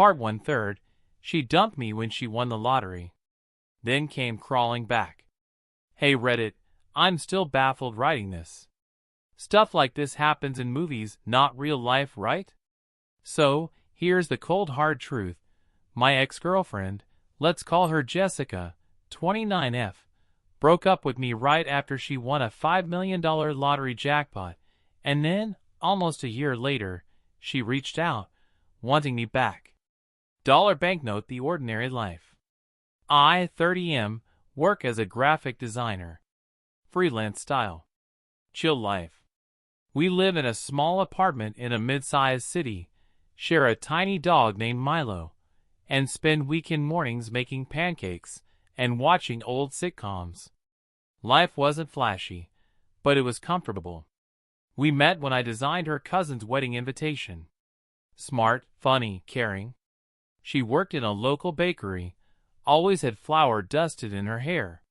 Part 1/3, she dumped me when she won the lottery. Then came crawling back. Hey Reddit, I'm still baffled writing this. Stuff like this happens in movies, not real life, right? So, here's the cold hard truth. My ex-girlfriend, let's call her Jessica, 29F, broke up with me right after she won a $5 million lottery jackpot, and then, almost a year later, she reached out, wanting me back. Dollar banknote, the ordinary life. I, 30M, work as a graphic designer. Freelance style. Chill life. We live in a small apartment in a mid-sized city, share a tiny dog named Milo, and spend weekend mornings making pancakes and watching old sitcoms. Life wasn't flashy, but it was comfortable. We met when I designed her cousin's wedding invitation. Smart, funny, caring. She worked in a local bakery, always had flour dusted in her hair.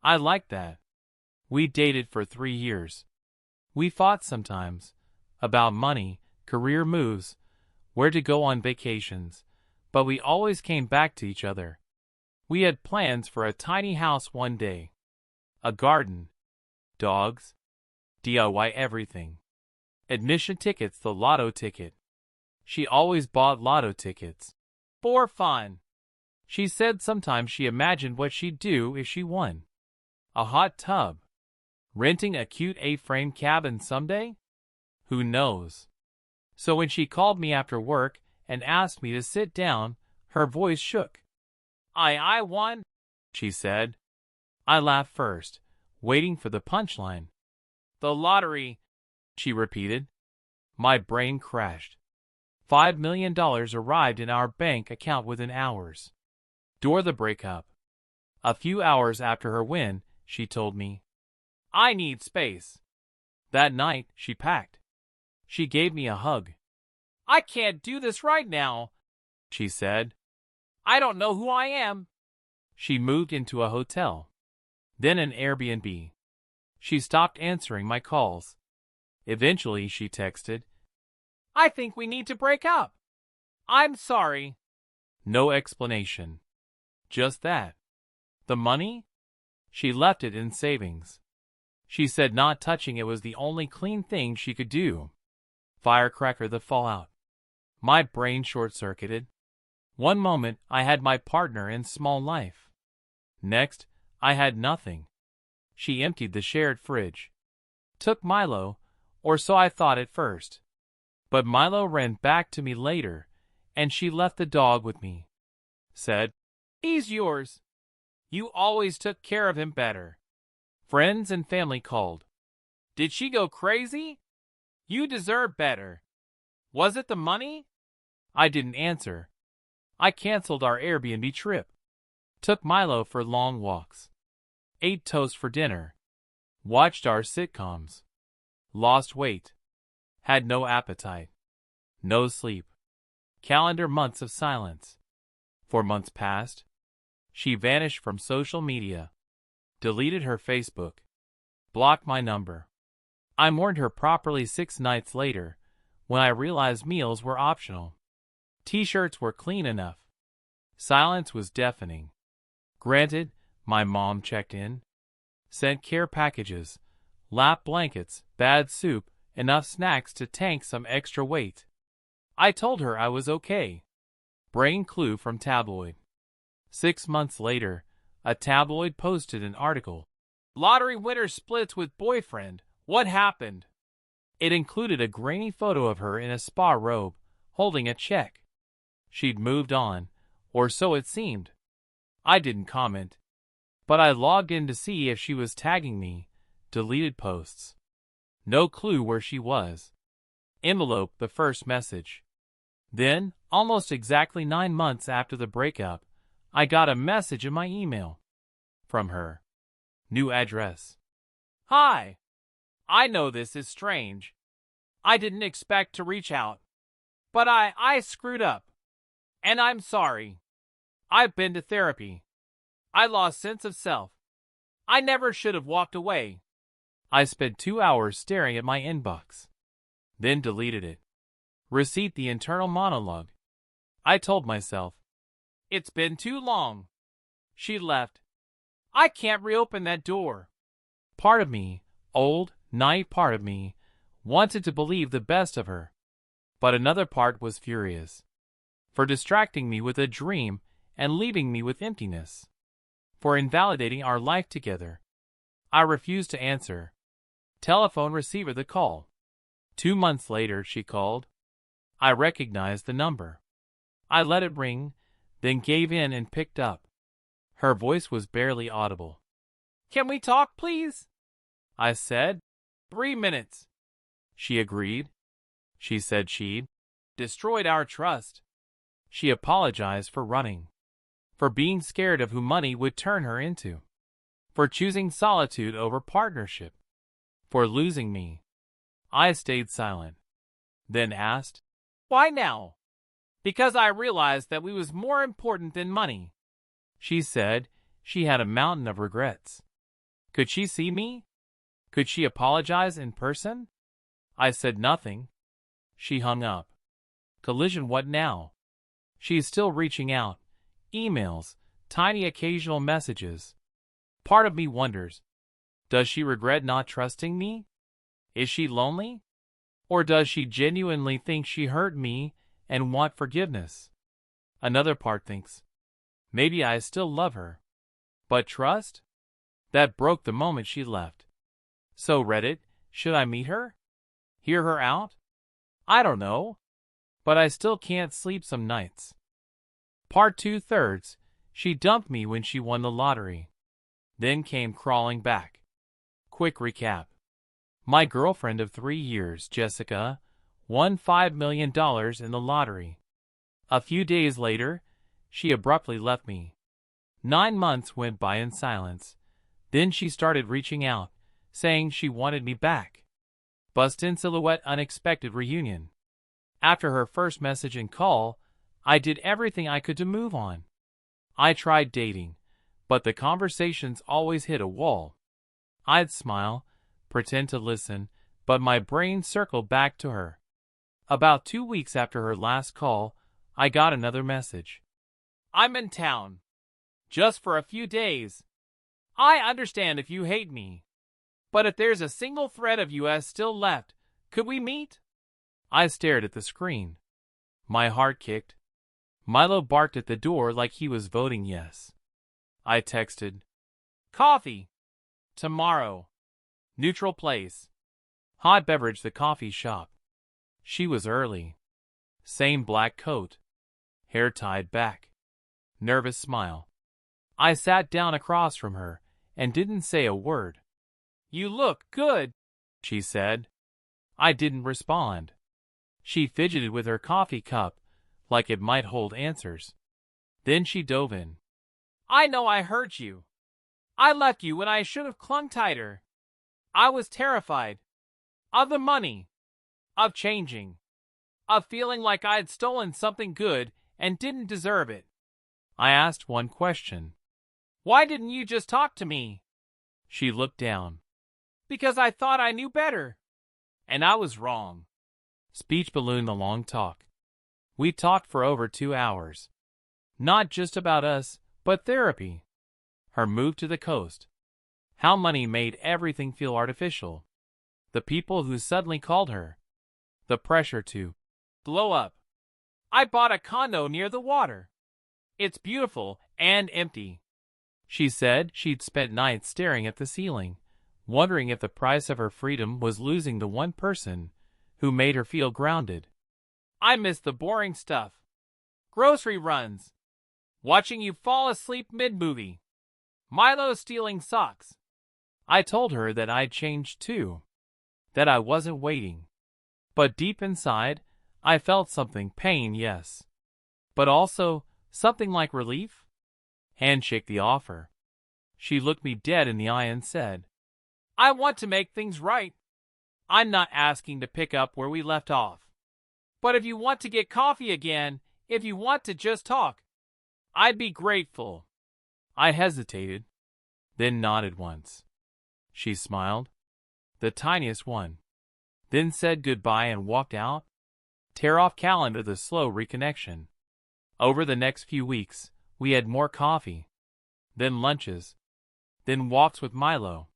I liked that. We dated for 3 years. We fought sometimes, about money, career moves, where to go on vacations, but we always came back to each other. We had plans for a tiny house one day. A garden. Dogs. DIY everything. Admission tickets, the lotto ticket. She always bought lotto tickets. For fun. She said sometimes she imagined what she'd do if she won. A hot tub. Renting a cute A-frame cabin someday? Who knows? So when she called me after work and asked me to sit down, her voice shook. I won, she said. I laughed first, waiting for the punchline. The lottery, she repeated. My brain crashed. $5 million arrived in our bank account within hours. During the breakup. A few hours after her win, she told me, I need space. That night, she packed. She gave me a hug. I can't do this right now, she said. I don't know who I am. She moved into a hotel. Then an Airbnb. She stopped answering my calls. Eventually, she texted, I think we need to break up. I'm sorry. No explanation. Just that. The money? She left it in savings. She said not touching it was the only clean thing she could do. Firecracker, the fallout. My brain short-circuited. One moment, I had my partner and small life. Next, I had nothing. She emptied the shared fridge. Took Milo, or so I thought at first. But Milo ran back to me later, and she left the dog with me. Said, he's yours. You always took care of him better. Friends and family called. Did she go crazy? You deserve better. Was it the money? I didn't answer. I canceled our Airbnb trip. Took Milo for long walks. Ate toast for dinner. Watched our sitcoms. Lost weight. Had no appetite. No sleep. Calendar months of silence. 4 months passed. She vanished from social media. Deleted her Facebook. Blocked my number. I mourned her properly 6 nights later, when I realized meals were optional. T-shirts were clean enough. Silence was deafening. Granted, my mom checked in. Sent care packages, lap blankets, bad soup, enough snacks to tank some extra weight. I told her I was okay. Brain clue from tabloid. 6 months later, a tabloid posted an article. Lottery winner splits with boyfriend. What happened? It included a grainy photo of her in a spa robe, holding a check. She'd moved on, or so it seemed. I didn't comment, but I logged in to see if she was tagging me. Deleted posts. No clue where she was. Envelope, the first message. Then, almost exactly 9 months after the breakup, I got a message in my email. From her. New address. Hi. I know this is strange. I didn't expect to reach out. But I screwed up. And I'm sorry. I've been to therapy. I lost sense of self. I never should have walked away. I spent 2 hours staring at my inbox. Then deleted it. Receipt, the internal monologue. I told myself. It's been too long. She left. I can't reopen that door. Part of me, old, naive part of me, wanted to believe the best of her. But another part was furious. For distracting me with a dream and leaving me with emptiness. For invalidating our life together. I refused to answer. Telephone receiver the call. 2 months later, she called. I recognized the number. I let it ring, then gave in and picked up. Her voice was barely audible. Can we talk, please? I said. 3 minutes. She agreed. She said she'd destroyed our trust. She apologized for running. For being scared of who money would turn her into. For choosing solitude over partnership. For losing me. I stayed silent. Then asked, Why now? Because I realized that we was more important than money. She said she had a mountain of regrets. Could she see me? Could she apologize in person? I said nothing. She hung up. Collision, what now? She's still reaching out. Emails, tiny occasional messages. Part of me wonders, does she regret not trusting me? Is she lonely? Or does she genuinely think she hurt me and want forgiveness? Another part thinks, maybe I still love her. But trust? That broke the moment she left. So Reddit, should I meet her? Hear her out? I don't know. But I still can't sleep some nights. Part 2/3, she dumped me when she won the lottery. Then came crawling back. Quick recap. My girlfriend of 3 years, Jessica, won $5 million in the lottery. A few days later, she abruptly left me. 9 months went by in silence. Then she started reaching out, saying she wanted me back. Bust in silhouette, unexpected reunion. After her first message and call, I did everything I could to move on. I tried dating, but the conversations always hit a wall. I'd smile, pretend to listen, but my brain circled back to her. About 2 weeks after her last call, I got another message. I'm in town. Just for a few days. I understand if you hate me. But if there's a single thread of US still left, could we meet? I stared at the screen. My heart kicked. Milo barked at the door like he was voting yes. I texted. Coffee. Tomorrow. Neutral place. Hot beverage, the coffee shop. She was early. Same black coat. Hair tied back. Nervous smile. I sat down across from her and didn't say a word. You look good, she said. I didn't respond. She fidgeted with her coffee cup like it might hold answers. Then she dove in. I know I hurt you. I left you when I should have clung tighter. I was terrified. Of the money. Of changing. Of feeling like I'd stolen something good and didn't deserve it. I asked one question. Why didn't you just talk to me? She looked down. Because I thought I knew better. And I was wrong. Speech ballooned the long talk. We talked for over 2 hours. Not just about us, but therapy. Her move to the coast. How money made everything feel artificial. The people who suddenly called her. The pressure to blow up. I bought a condo near the water. It's beautiful and empty. She said she'd spent nights staring at the ceiling, wondering if the price of her freedom was losing the one person who made her feel grounded. I miss the boring stuff. Grocery runs. Watching you fall asleep mid-movie. Milo stealing socks. I told her that I'd changed too. That I wasn't waiting. But deep inside, I felt something, pain, yes. But also something like relief. Handshake the offer. She looked me dead in the eye and said, I want to make things right. I'm not asking to pick up where we left off. But if you want to get coffee again, if you want to just talk, I'd be grateful. I hesitated, then nodded once. She smiled, the tiniest one, then said goodbye and walked out. Tear off calendar the slow reconnection. Over the next few weeks, we had more coffee, then lunches, then walks with Milo.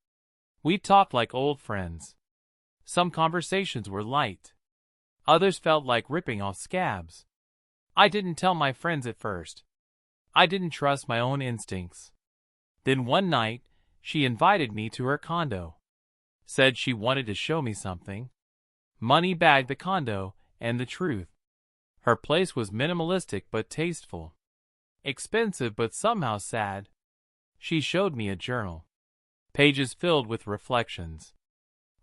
We talked like old friends. Some conversations were light. Others felt like ripping off scabs. I didn't tell my friends at first. I didn't trust my own instincts. Then one night, she invited me to her condo. Said she wanted to show me something. Money bagged the condo and the truth. Her place was minimalistic but tasteful. Expensive but somehow sad. She showed me a journal. Pages filled with reflections.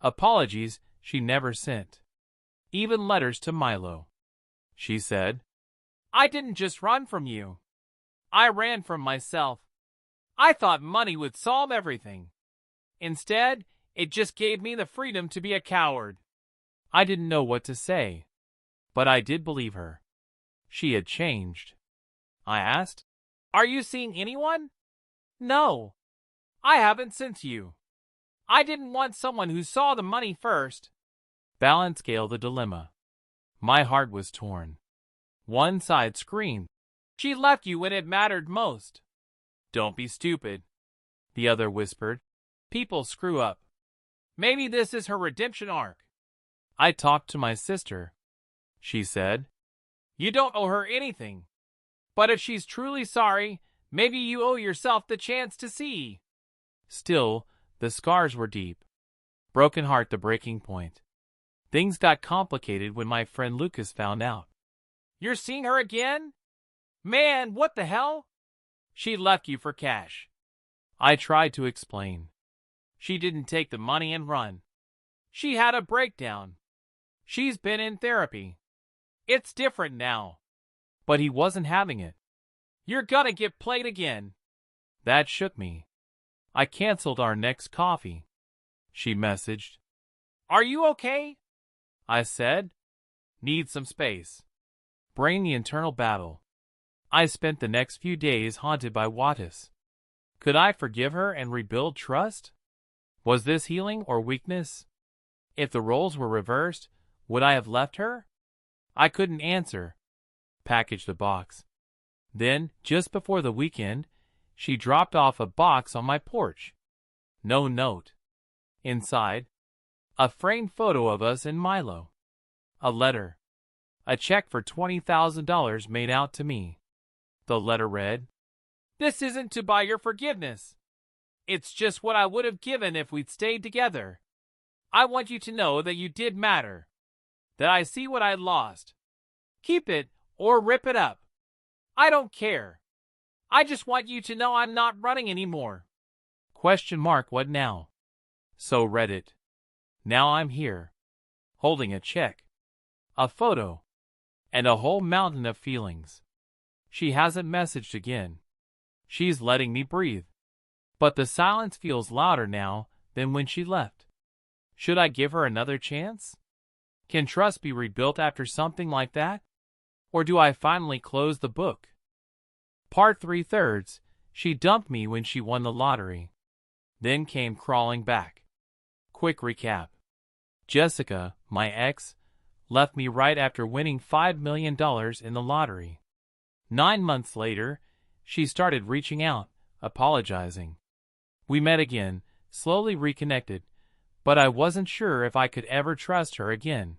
Apologies she never sent. Even letters to Milo. She said, "I didn't just run from you. I ran from myself. I thought money would solve everything. Instead, it just gave me the freedom to be a coward." I didn't know what to say, but I did believe her. She had changed. I asked, "Are you seeing anyone?" "No. I haven't since you. I didn't want someone who saw the money first." Balance scale the dilemma. My heart was torn. One side screamed, "She left you when it mattered most." "Don't be stupid." The other whispered, "People screw up. Maybe this is her redemption arc." I talked to my sister. She said, "You don't owe her anything. But if she's truly sorry, maybe you owe yourself the chance to see." Still, the scars were deep. Broken heart the breaking point. Things got complicated when my friend Lucas found out. "You're seeing her again? Man, what the hell? She left you for cash." I tried to explain. "She didn't take the money and run. She had a breakdown. She's been in therapy. It's different now." But he wasn't having it. "You're gonna get played again." That shook me. I canceled our next coffee. She messaged, "Are you okay?" I said, "Need some space." Brain the internal battle. I spent the next few days haunted by Wattis. Could I forgive her and rebuild trust? Was this healing or weakness? If the roles were reversed, would I have left her? I couldn't answer. Packaged the box. Then, just before the weekend, she dropped off a box on my porch. No note. Inside, a framed photo of us and Milo. A letter. A check for $20,000 made out to me. The letter read, "This isn't to buy your forgiveness. It's just what I would have given if we'd stayed together. I want you to know that you did matter. That I see what I lost. Keep it or rip it up. I don't care. I just want you to know I'm not running anymore." What now? So read it. Now I'm here, holding a check, a photo, and a whole mountain of feelings. She hasn't messaged again. She's letting me breathe. But the silence feels louder now than when she left. Should I give her another chance? Can trust be rebuilt after something like that? Or do I finally close the book? Part 3/3. She dumped me when she won the lottery. Then came crawling back. Quick recap. Jessica, my ex, left me right after winning $5 million in the lottery. 9 months later, she started reaching out, apologizing. We met again, slowly reconnected, but I wasn't sure if I could ever trust her again.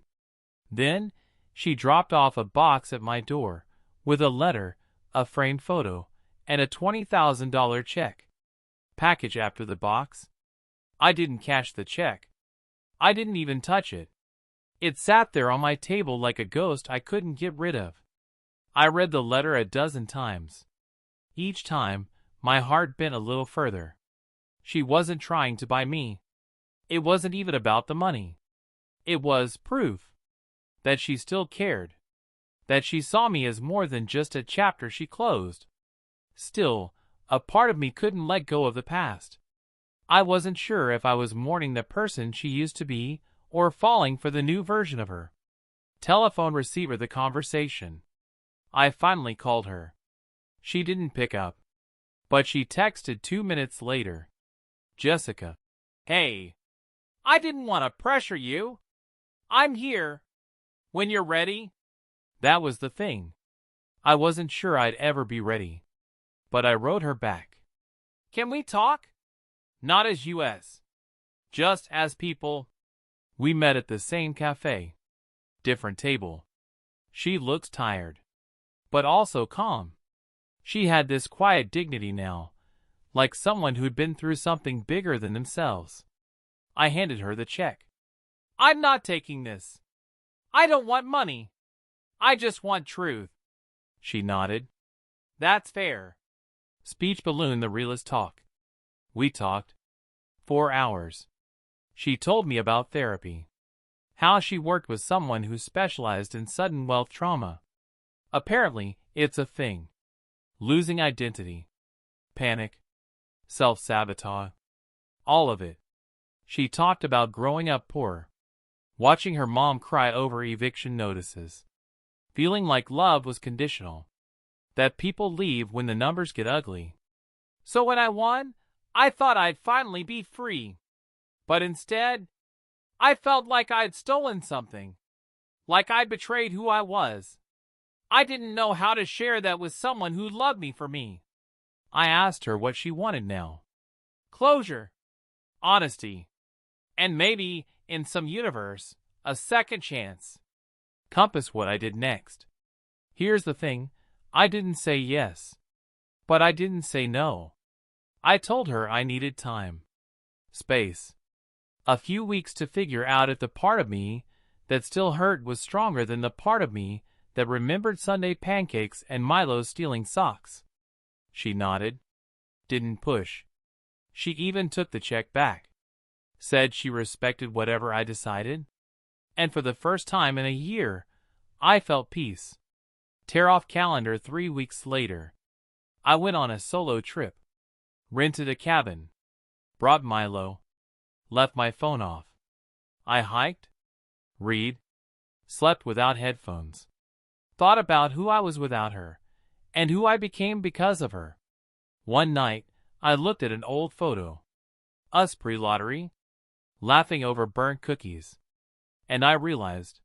Then, she dropped off a box at my door, with a letter, a framed photo, and a $20,000 check. Package after the box. I didn't cash the check. I didn't even touch it. It sat there on my table like a ghost I couldn't get rid of. I read the letter a dozen times. Each time, my heart bent a little further. She wasn't trying to buy me. It wasn't even about the money. It was proof that she still cared, that she saw me as more than just a chapter she closed. Still, a part of me couldn't let go of the past. I wasn't sure if I was mourning the person she used to be or falling for the new version of her. Telephone receiver the conversation. I finally called her. She didn't pick up, but she texted 2 minutes later. "Jessica. Hey. I didn't want to pressure you. I'm here. When you're ready." That was the thing. I wasn't sure I'd ever be ready, but I wrote her back. Can we talk? Not as US. Just as people. We met at the same cafe. Different table. She looked tired, but also calm. She had this quiet dignity now, like someone who'd been through something bigger than themselves. I handed her the check. I'm not taking this. I don't want money. I just want truth. She nodded. That's fair. Speech balloon the realist talk. We talked. 4 hours. She told me about therapy. How she worked with someone who specialized in sudden wealth trauma. Apparently, it's a thing. Losing identity. Panic. Self-sabotage. All of it. She talked about growing up poor. Watching her mom cry over eviction notices. Feeling like love was conditional. That people leave when the numbers get ugly. So when I won, I thought I'd finally be free. But instead, I felt like I'd stolen something. Like I'd betrayed who I was. I didn't know how to share that with someone who loved me for me. I asked her what she wanted now. Closure. Honesty. And maybe, in some universe, a second chance. Compass what I did next. Here's the thing, I didn't say yes. But I didn't say no. I told her I needed time. Space. A few weeks to figure out if the part of me that still hurt was stronger than the part of me that remembered Sunday pancakes and Milo's stealing socks. She nodded. Didn't push. She even took the check back. Said she respected whatever I decided. And for the first time in a year, I felt peace. Tear off calendar 3 weeks later. I went on a solo trip. Rented a cabin. Brought Milo. Left my phone off. I hiked. Read. Slept without headphones. Thought about who I was without her, and who I became because of her. One night, I looked at an old photo. Us pre-lottery. Laughing over burnt cookies. And I realized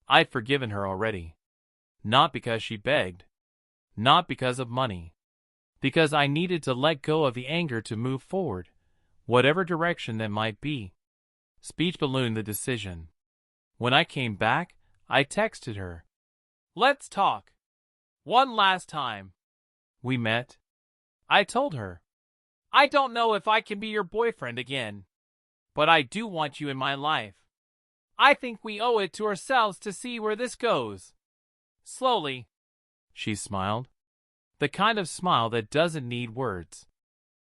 I'd forgiven her already. Not because she begged. Not because of money. Because I needed to let go of the anger to move forward, whatever direction that might be. Speech balloon the decision. When I came back, I texted her. Let's talk. One last time. We met. I told her. I don't know if I can be your boyfriend again, but I do want you in my life. I think we owe it to ourselves to see where this goes. Slowly. She smiled. The kind of smile that doesn't need words.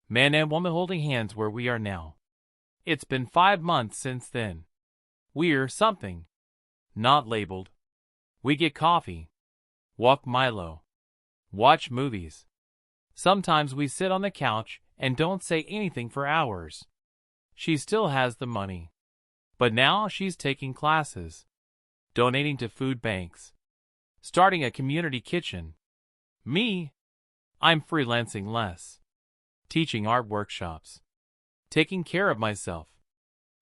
Man and woman holding hands where we are now. It's been 5 months since then. We're something. Not labeled. We get coffee. Walk Milo. Watch movies. Sometimes we sit on the couch and don't say anything for hours. She still has the money. But now she's taking classes. Donating to food banks. Starting a community kitchen. Me? I'm freelancing less. Teaching art workshops. Taking care of myself.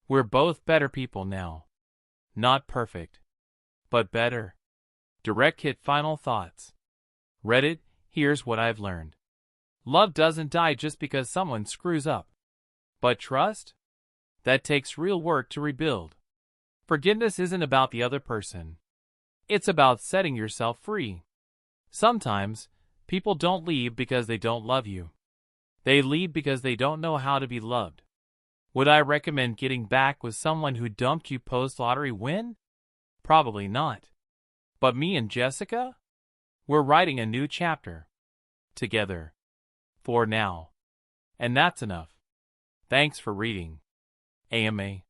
We're both better people now. Not perfect. But better. Direct hit final thoughts. Reddit, here's what I've learned. Love doesn't die just because someone screws up. But trust? That takes real work to rebuild. Forgiveness isn't about the other person. It's about setting yourself free. Sometimes, people don't leave because they don't love you. They leave because they don't know how to be loved. Would I recommend getting back with someone who dumped you post-lottery win? Probably not. But me and Jessica? We're writing a new chapter. Together. For now. And that's enough. Thanks for reading. AMA.